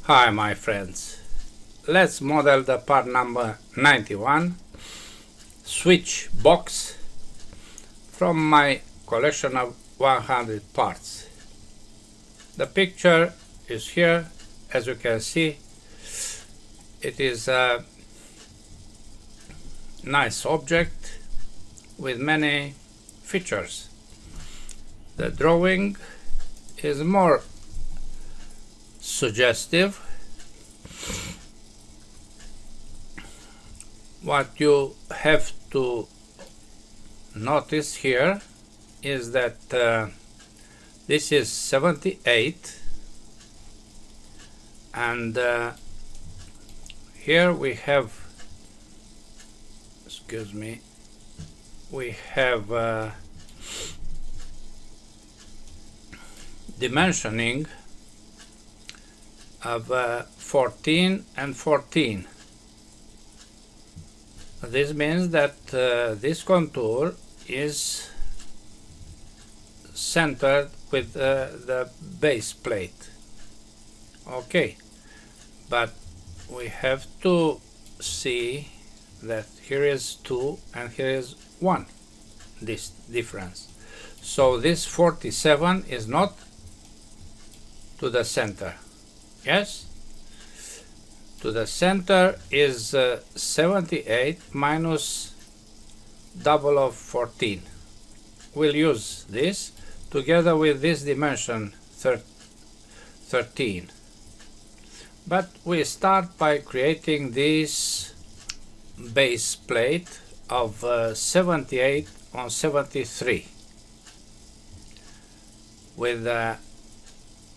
Hi my friends, let's model the part number 91 switch box from my collection of 100 parts. The picture is here. As you can see, it is a nice object with many features. The drawing is more suggestive. What you have to notice here is that this is 78 and here we have, we have dimensioning of 14 and 14. This means that this contour is centered with the base plate. Okay, but we have to see that here is 2 and here is 1, this difference. So this 47 is not to the center. Yes? To the center is 78 minus double of 14. We'll use this together with this dimension 13. But we start by creating this base plate of 78 on 73 with a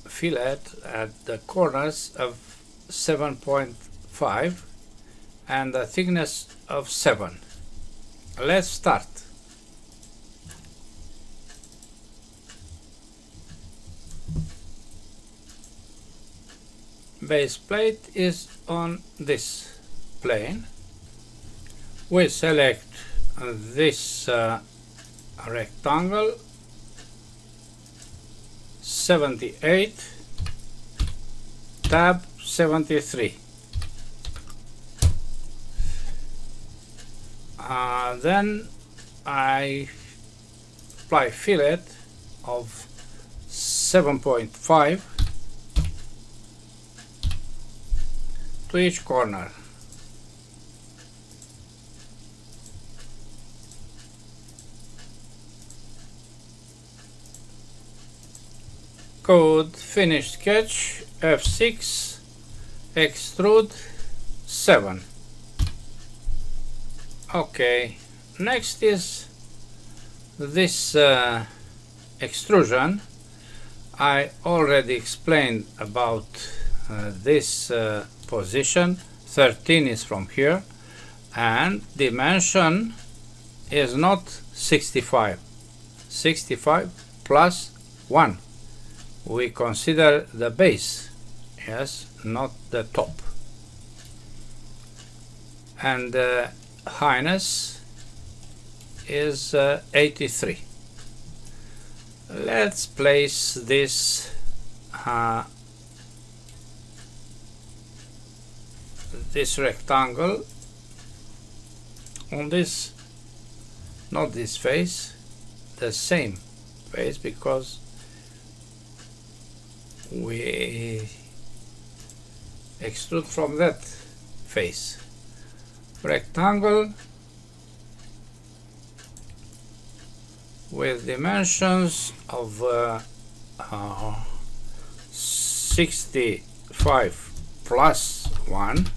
fillet at the corners of 7.5 and a thickness of 7. Let's start. Base plate is on this plane. We select this rectangle 78 tab 73. Then I apply fillet of 7.5 to each corner. Code finish sketch F6 extrude 7. Okay, next is this extrusion. I already explained about this position. 13 is from here and dimension is not 65. 65 plus 1. We consider the base, yes, not the top. And highness is 83. Let's place this this rectangle on this, not this face, the same face, because we extrude from that face. Rectangle with dimensions of 65 plus 1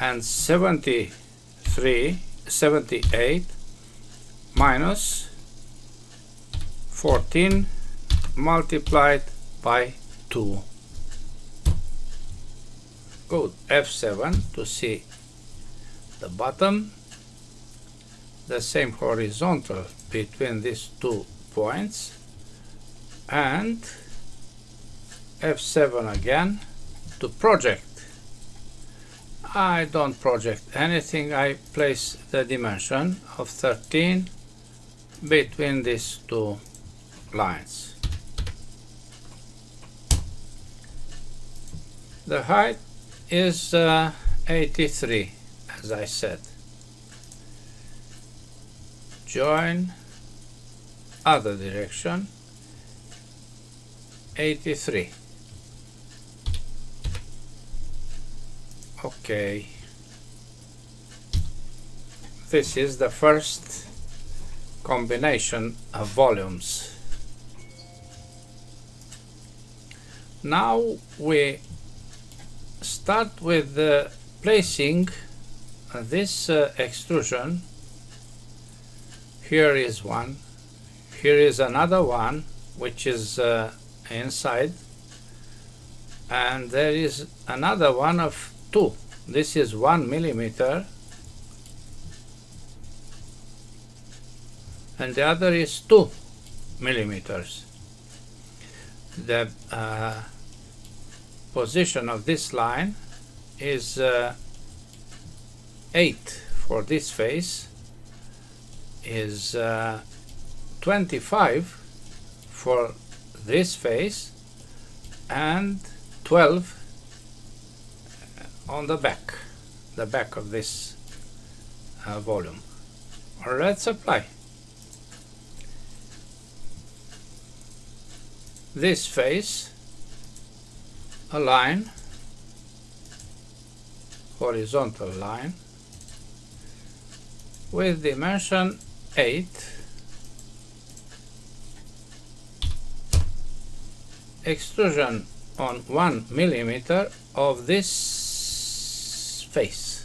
and 78 minus 14 multiplied by 2. Go F7 to see the bottom, the same horizontal between these 2 points, and F7 again to project. I don't project anything, I place the dimension of 13 between these 2 lines. The height is 83, as I said. Join other direction, 83. Okay. This is the first combination of volumes. Now we start with placing this extrusion. Here is one, here is another one which is inside, and there is another one of 2. This is 1 millimeter and the other is 2 millimeters. The position of this line is 8 for this face, is 25 for this face, and 12 on the back of this volume. Let's apply. This face, a line, horizontal line, with dimension 8, extrusion on 1 millimeter of this face,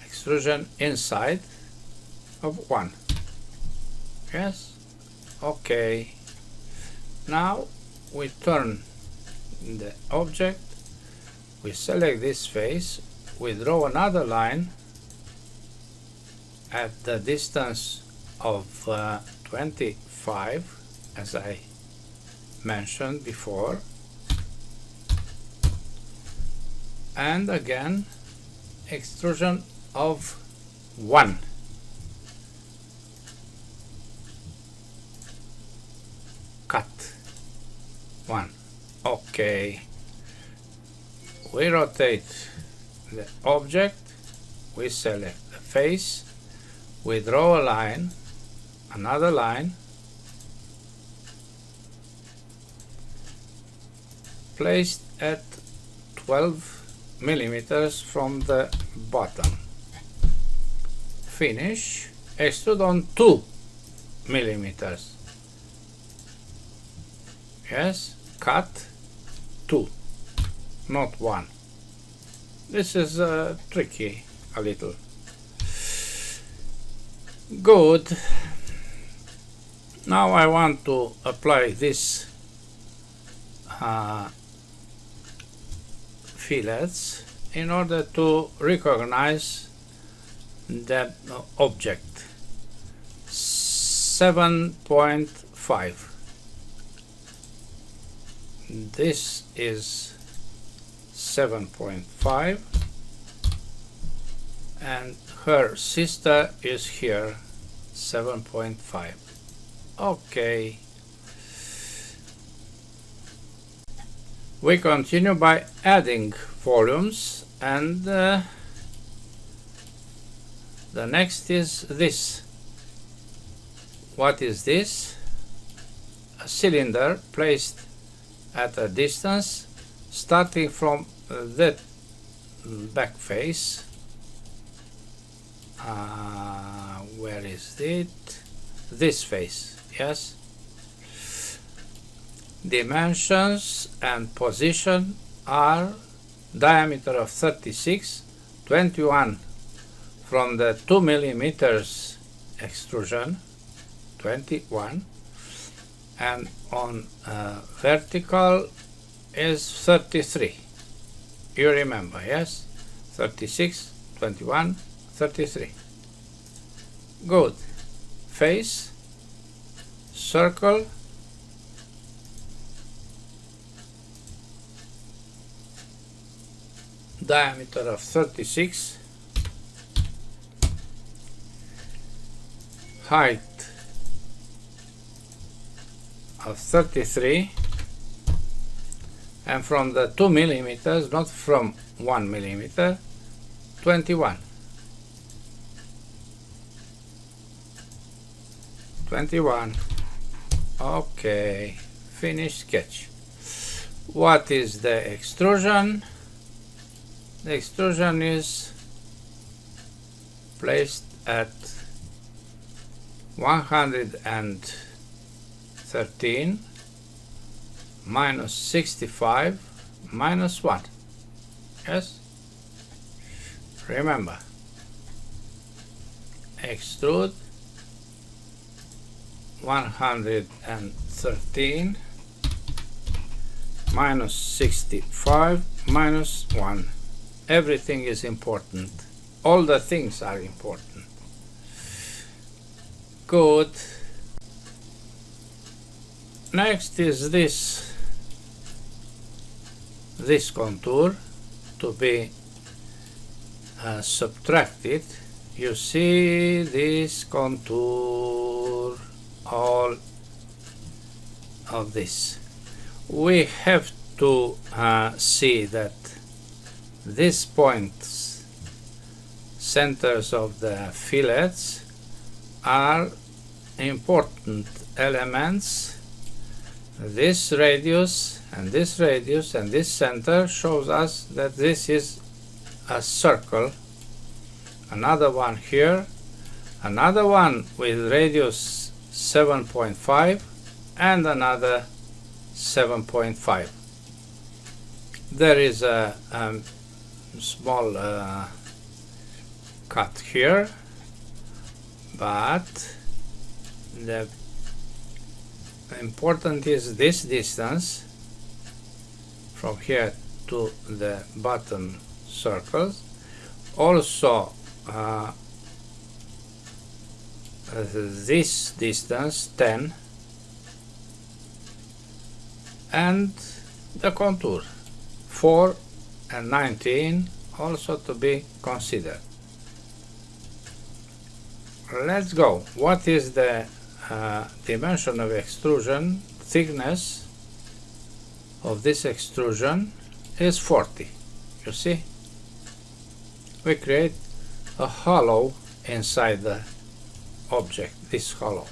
extrusion inside of 1. Yes, okay. Now we turn the object, we select this face, we draw another line at the distance of 25, as I mentioned before, and again extrusion of 1. Cut 1. Okay. We rotate the object, we select the face, we draw a line, another line, placed at 12 millimeters from the bottom. Finish, extrude on 2 millimeters. Yes, cut 2, not 1. This is tricky a little. Good. Now I want to apply this fillets in order to recognize the object. 7.5. This is 7.5 and her sister is here, 7.5. Okay. We continue by adding volumes, and the next is this. What is this? A cylinder placed at a distance starting from the back face. Where is it? This face, yes. Dimensions and position are diameter of 36, 21 from the 2 millimeters extrusion, 21, and on vertical is 33. You remember, yes? 36, 21, 33. Good. Face, circle, diameter of 36, height of 33, and from the 2 millimeters, not from 1 millimeter, 21. 21. Okay, finish sketch. What is the extrusion? The extrusion is placed at 113 minus 65 minus 1. Yes? Remember, extrude 113 minus 65 minus 1. Everything is important. All the things are important. Good. Next is this contour to be subtracted. You see this contour, all of this. We have to see that these points, centers of the fillets, are important elements. This radius and this radius and this center shows us that this is a circle. Another one here, another one with radius 7.5 and another 7.5. There is a small cut here, but the important is this distance from here to the bottom circles. Also this distance 10, and the contour 4 and 19 also to be considered. Let's go. What is the dimension of extrusion? Thickness of this extrusion is 40. You see? We create a hollow inside the object, this hollow.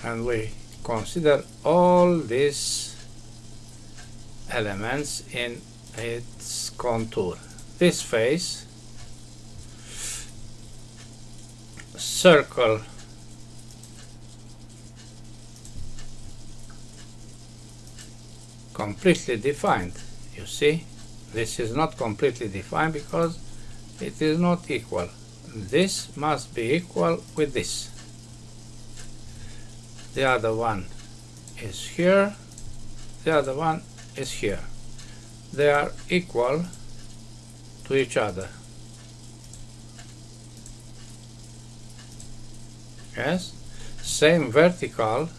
And we consider all these elements in its contour. This face, circle completely defined. You see, this is not completely defined because it is not equal. This must be equal with this. The other one is here, the other one is here. They are equal to each other. Yes, same vertical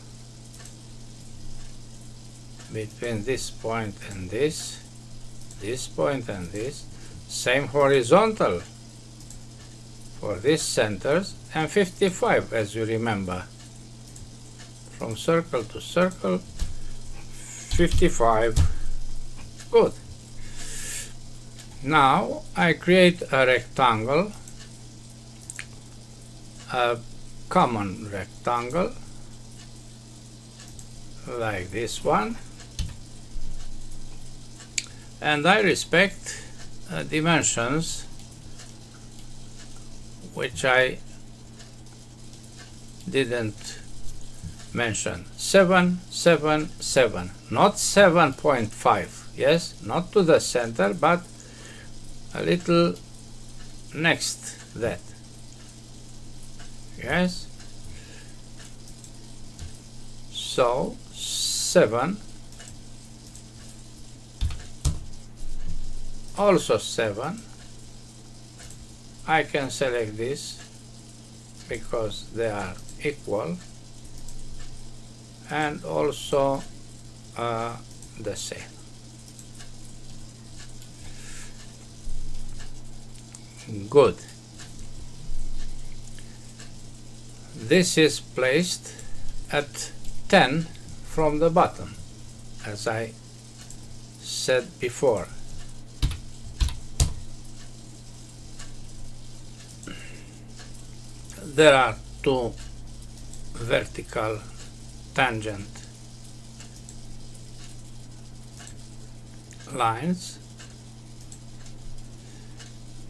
between this point and this point and this, same horizontal for these centers, and 55, as you remember. From circle to circle, 55. Good. Now I create a rectangle, a common rectangle, like this one, and I respect dimensions which I didn't mention. 7, 7, 7, not 7.5. Yes, not to the center, but a little next that. Yes, so 7, also 7. I can select this because they are equal, and also the same. Good. This is placed at 10 from the bottom, as I said before. There are two vertical tangent lines.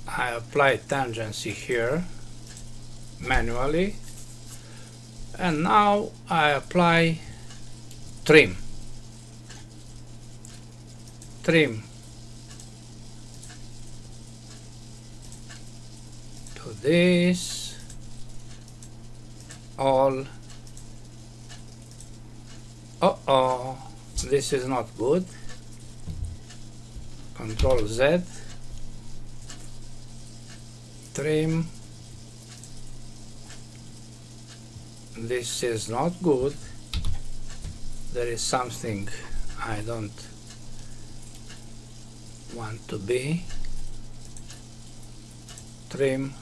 I apply tangency here manually, and now I apply trim to this all. This is not good. Control Z, trim. This is not good. There is something I don't want to be. Trim.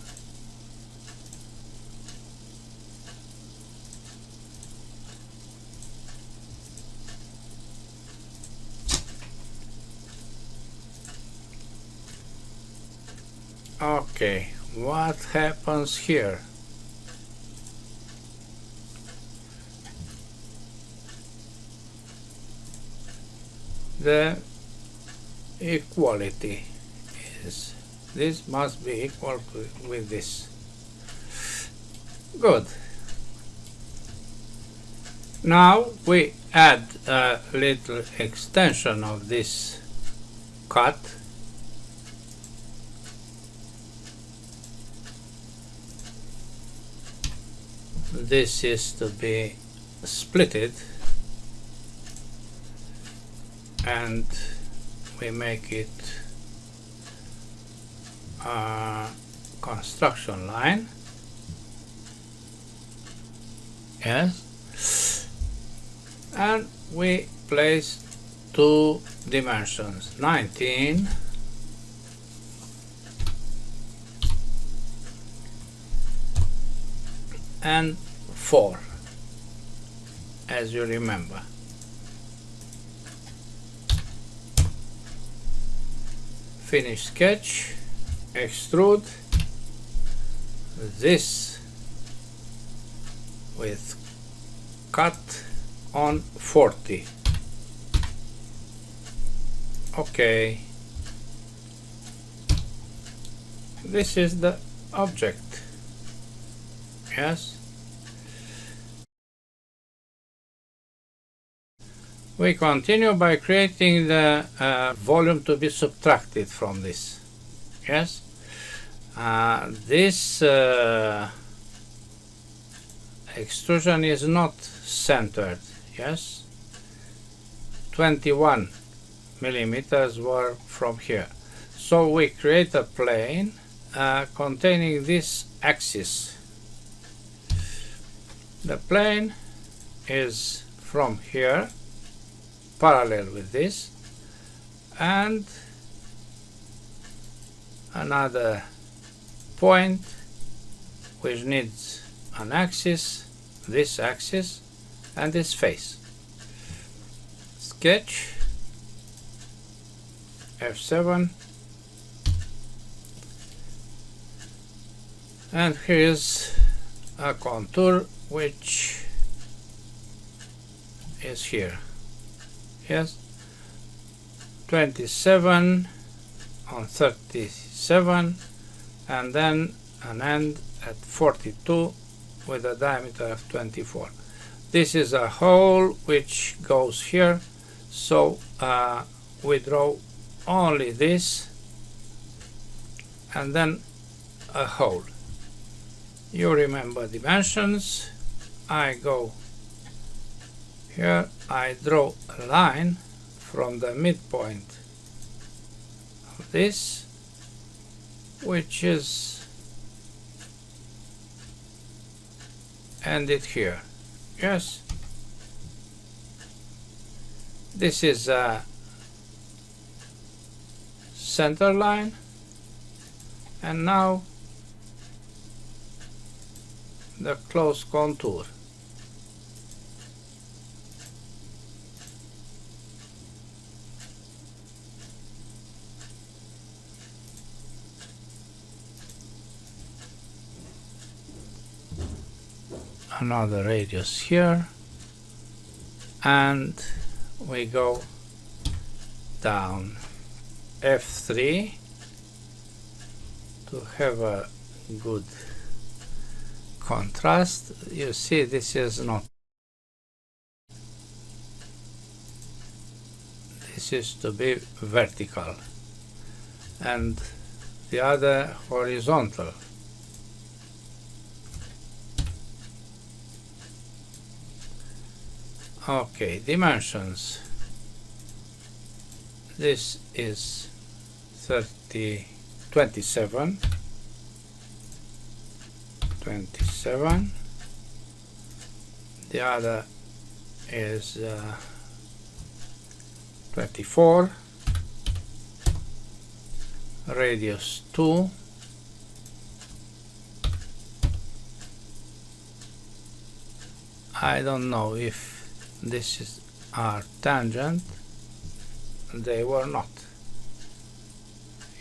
Okay, what happens here? The equality is, this must be equal with this. Good. Now we add a little extension of this cut. This is to be splitted, and we make it a construction line. Yes, and we place two dimensions, 19 and 4, as you remember. Finish sketch, extrude this with cut on 40. Okay, this is the object. Yes, we continue by creating the volume to be subtracted from this. Yes, this extrusion is not centered. Yes, 21 millimeters were from here, so we create a plane containing this axis. The plane is from here, parallel with this, and another point which needs an axis, this axis, and this face. Sketch, F7, and here's a contour which is here. Yes, 27 on 37, and then an end at 42 with a diameter of 24. This is a hole which goes here, so we draw only this and then a hole. You remember dimensions. I go here, I draw a line from the midpoint of this, which is ended here. Yes, this is a center line, and now the close contour. another radius here, and we go down F3 to have a good contrast. You see, this is not, this is to be vertical and the other horizontal. Okay, dimensions. This is 27. The other is 24. Radius 2. I don't know if this is our tangent. They were not.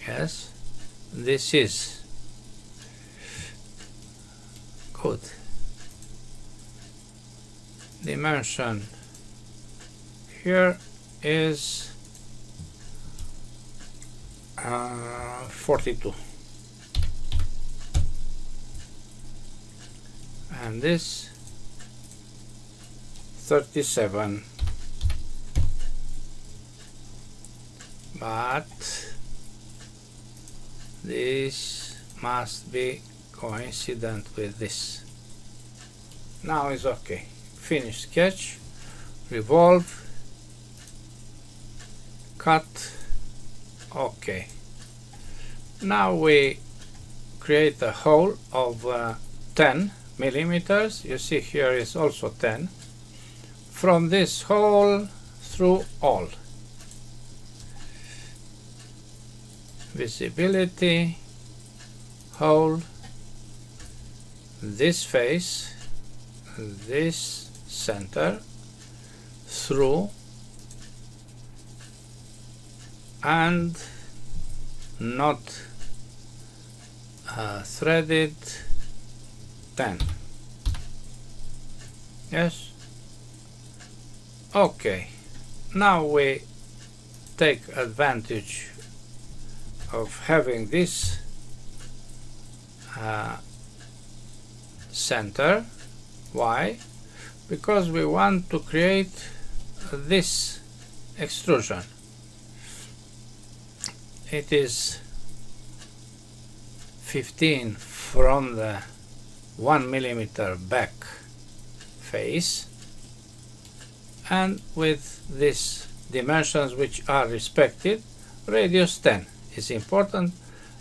Yes, this is good. Dimension here is 42, and this 37, but this must be coincident with this. Now is okay. Finish sketch, revolve, cut. Okay. Now we create a hole of 10 millimeters. You see here is also 10. From this hole through all. Visibility, hole, this face, this center, through, and not threaded 10. Yes. Okay, now we take advantage of having this center. Why? Because we want to create this extrusion. It is 15 from the 1 millimeter back face, and with these dimensions which are respected, radius 10 is important,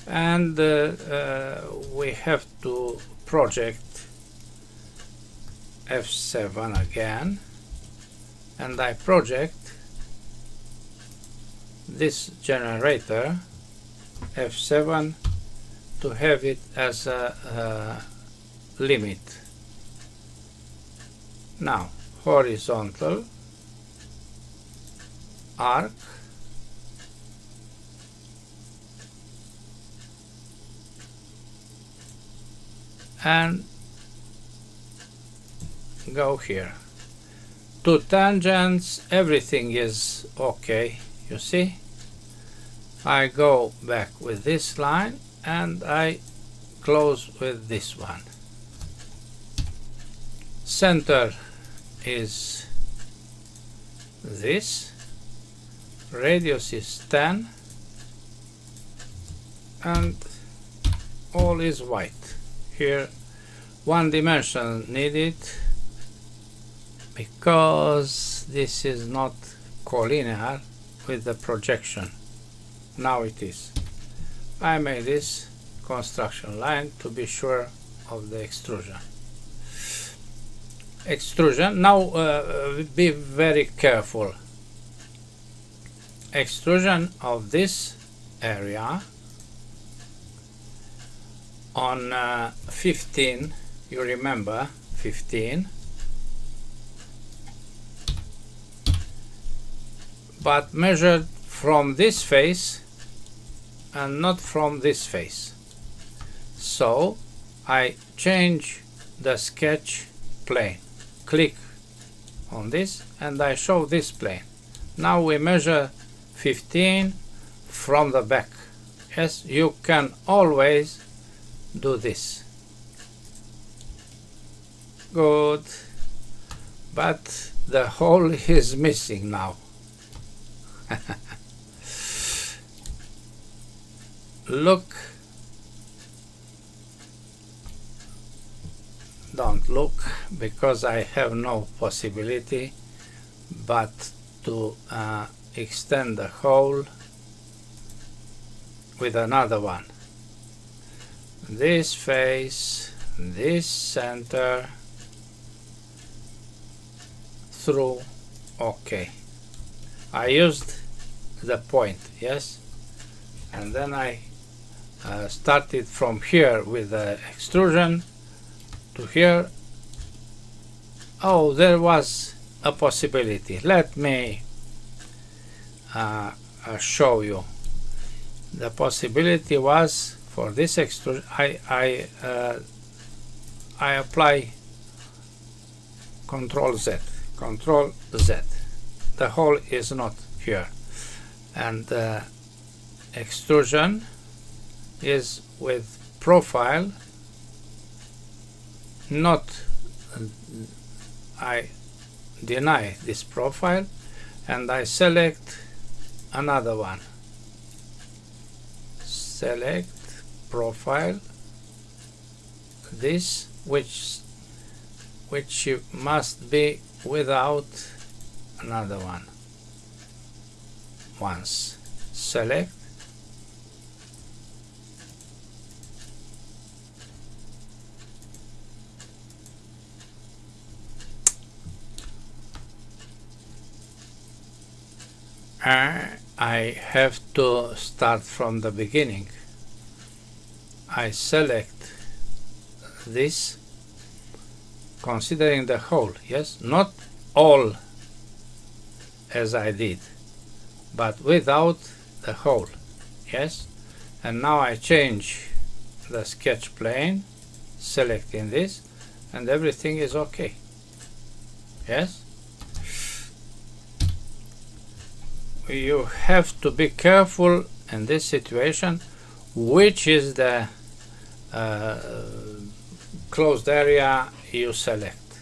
and we have to project F7 again, and I project this generator F7 to have it as a limit. Now horizontal arc, and go here. Two tangents, everything is okay. You see, I go back with this line and I close with this one. Center is this, radius is 10, and all is white. Here one dimension needed because this is not collinear with the projection. Now it is. I made this construction line to be sure of the extrusion. Now be very careful. Extrusion of this area on 15, you remember 15, but measured from this face and not from this face. So I change the sketch plane. Click on this and I show this plane. Now we measure 15 from the back. Yes, you can always do this. Good. But the hole is missing now. Look. Don't look, because I have no possibility but to extend the hole with another one. This face, this center, through. Okay, I used the point, yes, and then I started from here with the extrusion to here. Oh, there was a possibility. Let me show you. The possibility was for this extrusion, I apply Control Z. Control Z. The hole is not here, and extrusion is with profile. Not, I deny this profile and I select another one. Select profile, this which must be without another one. Once select, I have to start from the beginning. I select this, considering the whole, yes, not all as I did, but without the whole, yes. And now I change the sketch plane, selecting this, and everything is okay, yes. You have to be careful in this situation which is the closed area you select.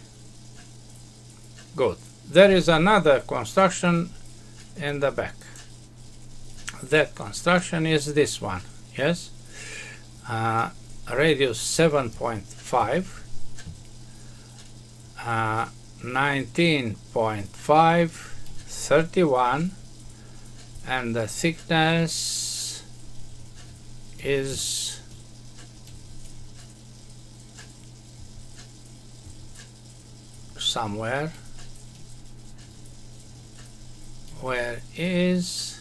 Good. There is another construction in the back. That construction is this one, yes. Radius 7.5, 19.5, 31, and the thickness is somewhere. Where is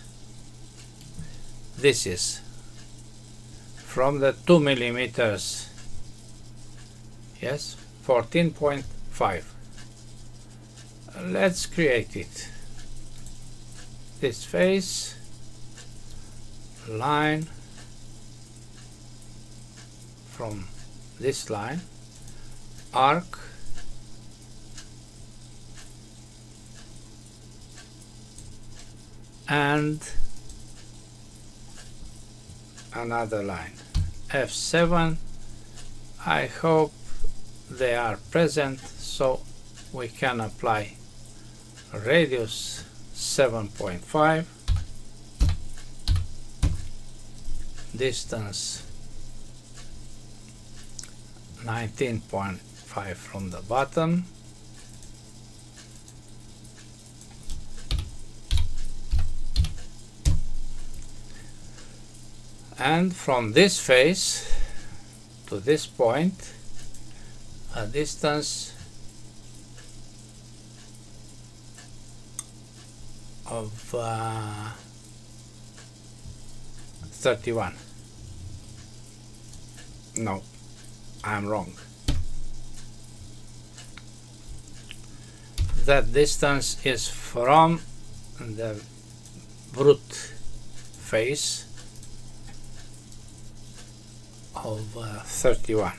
this? Is from the 2 millimeters, yes, 14.5. Let's create it. This face, line from this line, arc, and another line, F7. I hope they are present so we can apply radius 7.5, distance 19.5 from the bottom, and from this face to this point a distance of 31. No, I'm wrong. That distance is from the brute face of 31.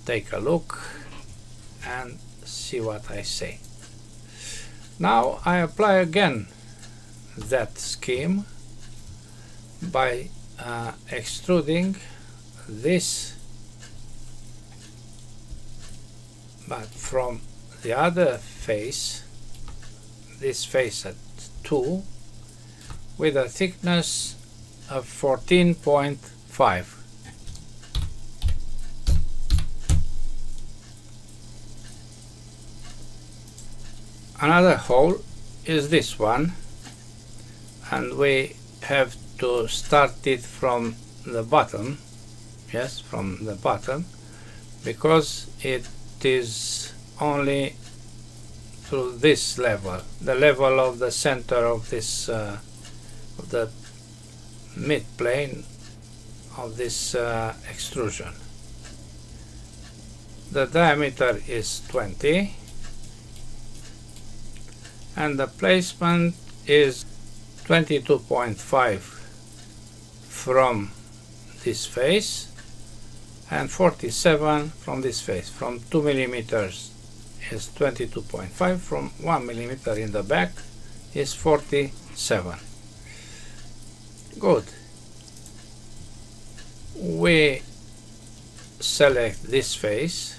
Take a look. and see what I say. Now I apply again that scheme by extruding this, but from the other face, this face at 2, with a thickness of 14.5. Another hole is this one, and we have to start it from the bottom. Yes, from the bottom, because it is only through this level, the level of the center of this of the mid plane of this extrusion. The diameter is 20 and the placement is 22.5 from this face and 47 from this face. From 2 millimeters is 22.5, from 1 millimeter in the back is 47. Good. We select this face,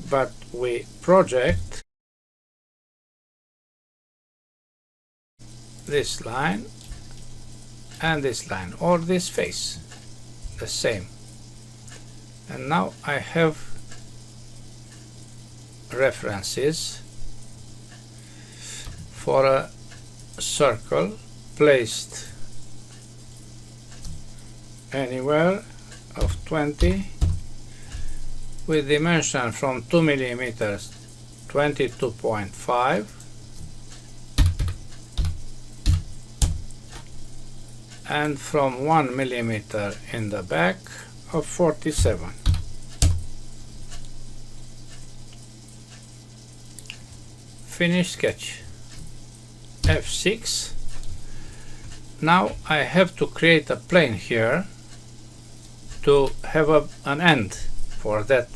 but we project this line and this line, or this face, the same. And now I have references for a circle placed anywhere of 20 with dimension from 2 millimeters 22.5 and from 1 millimeter in the back of 47. Finish sketch. F6. Now I have to create a plane here to have an end for that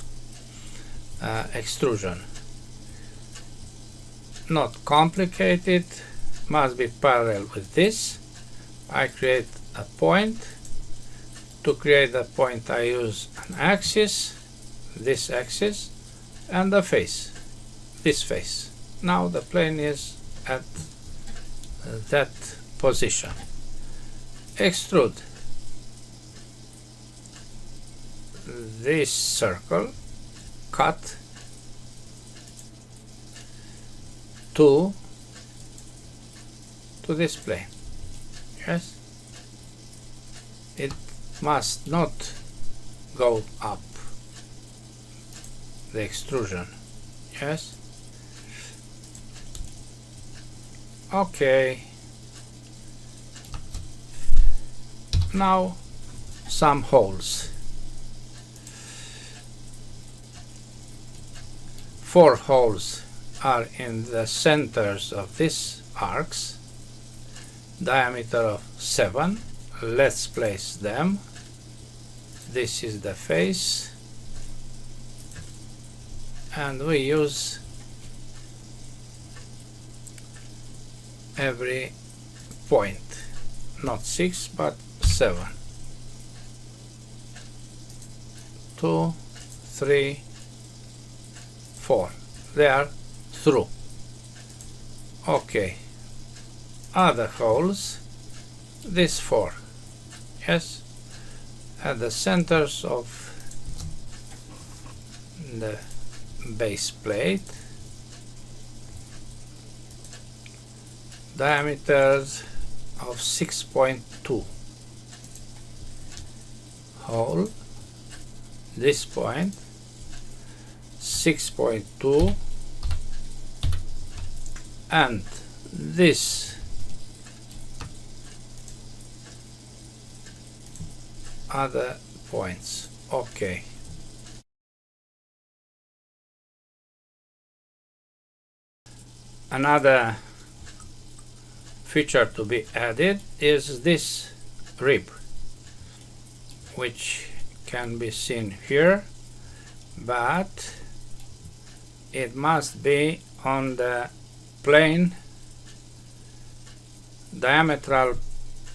extrusion. Not complicated, must be parallel with this. I create a point. To create the point I use an axis, this axis, and the face, this face. Now the plane is at that position. Extrude this circle, cut to this plane. Yes, it must not go up, the extrusion. Yes, okay. Now some holes. 4 holes are in the centers of these arcs, diameter of 7. Let's place them. This is the face, and we use every point, not 6 but 7. 2, 3, 4. They are through. Okay. Other holes, these 4. Yes, at the centers of the base plate, diameters of 6.2. Hole, this point, 6.2, and this other points. Okay. Another feature to be added is this rib, which can be seen here but it must be on the plane, diametral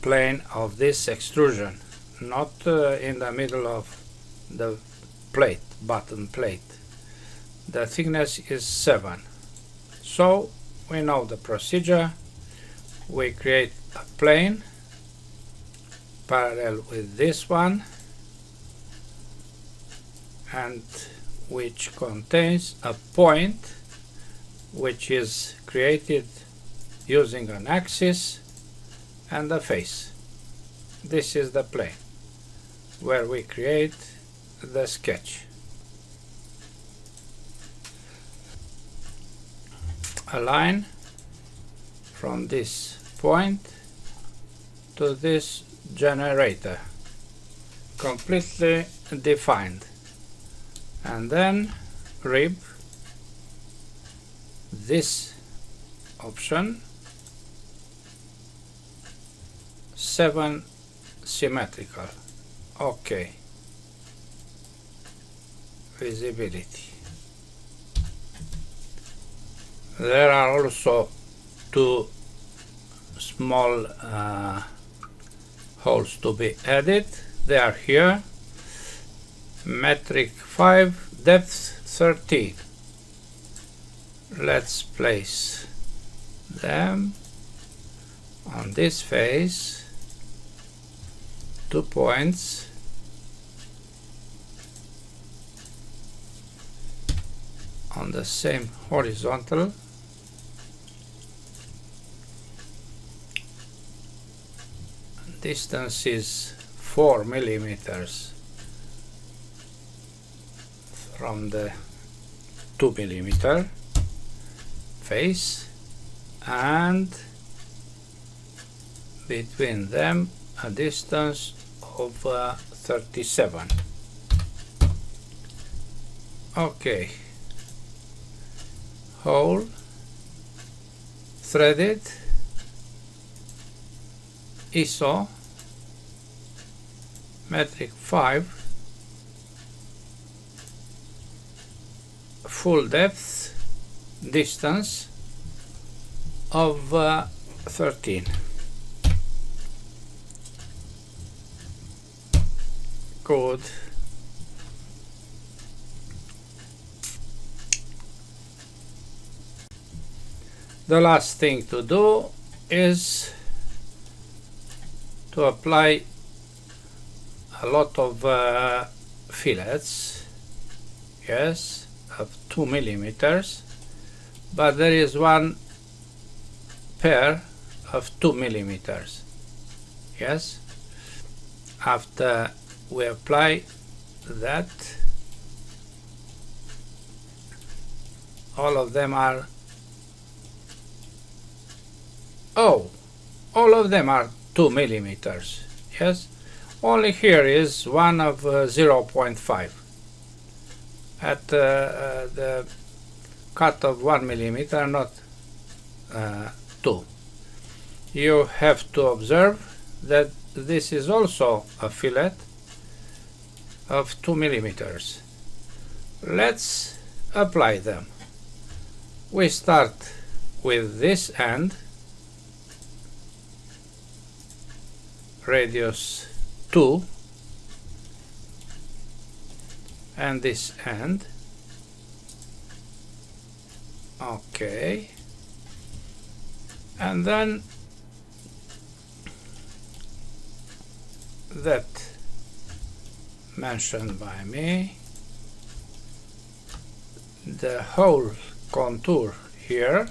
plane of this extrusion, not in the middle of the plate, bottom plate. The thickness is 7. So we know the procedure. We create a plane parallel with this one, and which contains a point which is created using an axis and a face. This is the plane where we create the sketch. A line from this point to this generator, completely defined, and then rib this option 7 symmetrical. Okay, visibility. There are also 2 small holes to be added. They are here. Metric 5, depth 13. Let's place them on this face. 2 points. On the same horizontal. Distance is 4 millimeters from the 2 millimeter face, and between them a distance of 37. Okay, hole threaded, ISO metric 5, full depth, distance of 13. Good. The last thing to do is to apply a lot of fillets, yes, of 2 millimeters, but there is one pair of 2 millimeters, yes. After we apply that, all of them are, all of them are 2 millimeters, yes. Only here is one of 0.5 at the cut of 1 millimeter, not 2. You have to observe that this is also a fillet of 2 millimeters. Let's apply them. We start with this end, radius 2, and this end. Okay, and then that mentioned by me, the whole contour here,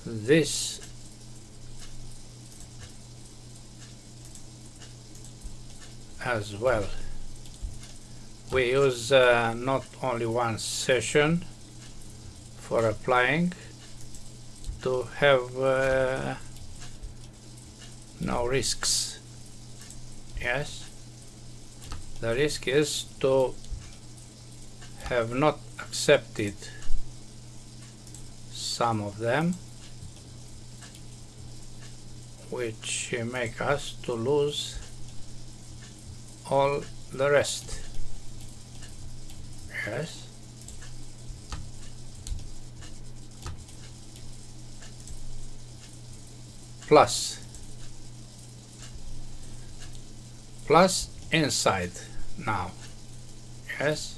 this as well. We use not only one session for applying, to have no risks. Yes, the risk is to have not accepted some of them, which make us to lose all the rest. Yes. Plus inside now. Yes.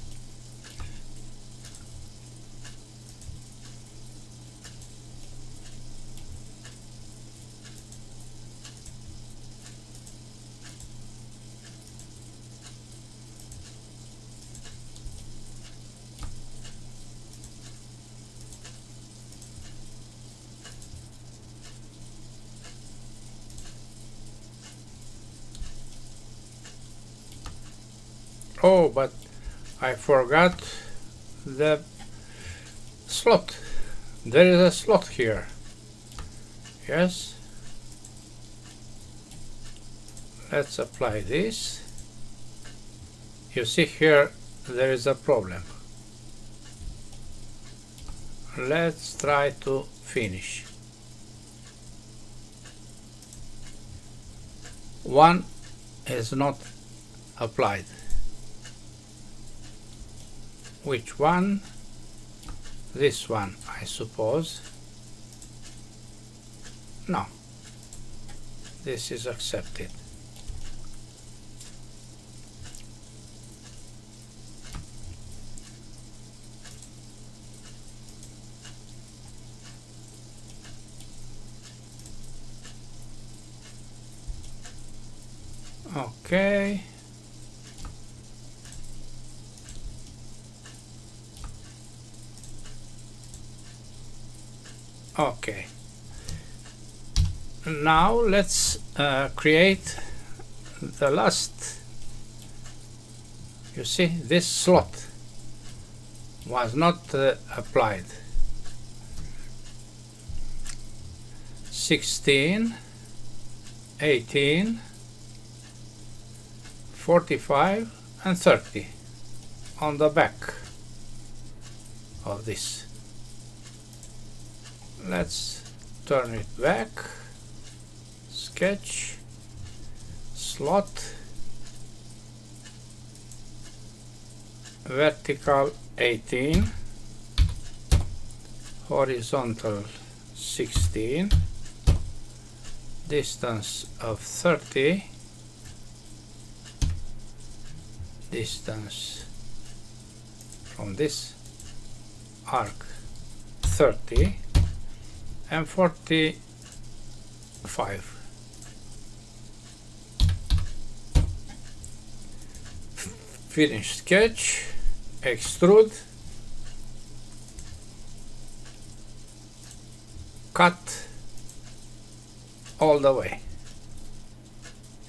Oh, but I forgot the slot. There is a slot here. Yes. Let's apply this. You see here there is a problem. Let's try to finish. One is not applied. Which one? This one, I suppose. No. This is accepted. Okay. Okay. Now let's create the last. You see, this slot was not applied. 16, 18, 45 and 30 on the back of this. Let's turn it back. Sketch, slot, vertical 18, horizontal 16, distance of 30, distance from this arc 30, and 45. Finish sketch, extrude, cut all the way.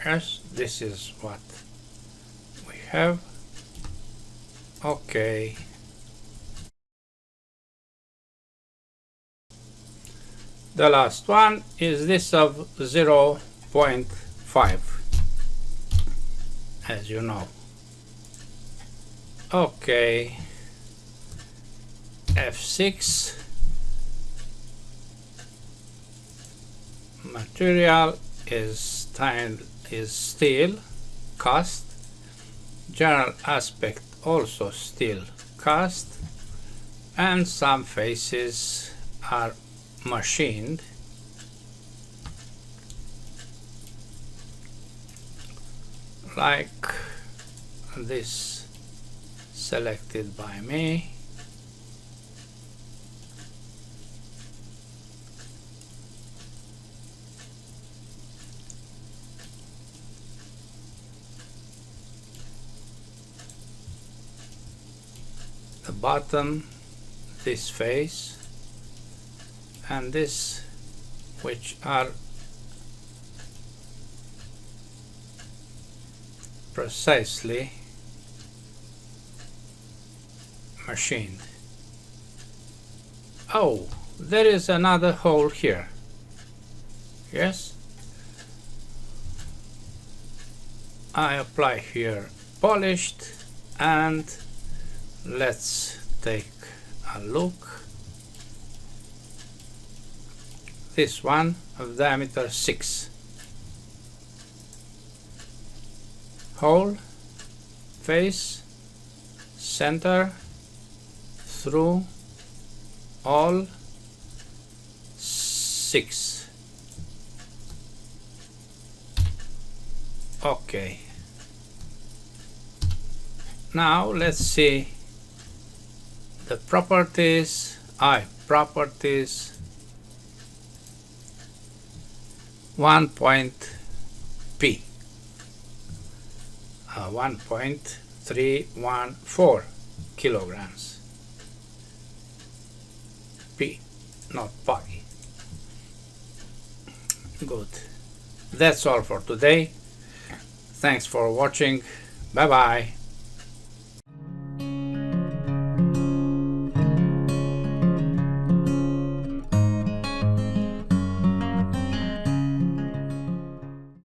Yes, this is what we have. Okay. The last one is this of 0.5, as you know. Okay, F6, material is steel, cast, general aspect also steel, cast, and some faces are machined. Like this, selected by me. The bottom, this face, and this, which are precisely machined. Oh, there is another hole here. Yes, I apply here polished, and let's take a look. This one of diameter 6, hole face, center, through, all, 6. Okay. Now let's see the properties. Properties 1.p 1.314 kilograms. P, not pi. Good. That's all for today. Thanks for watching. Bye bye.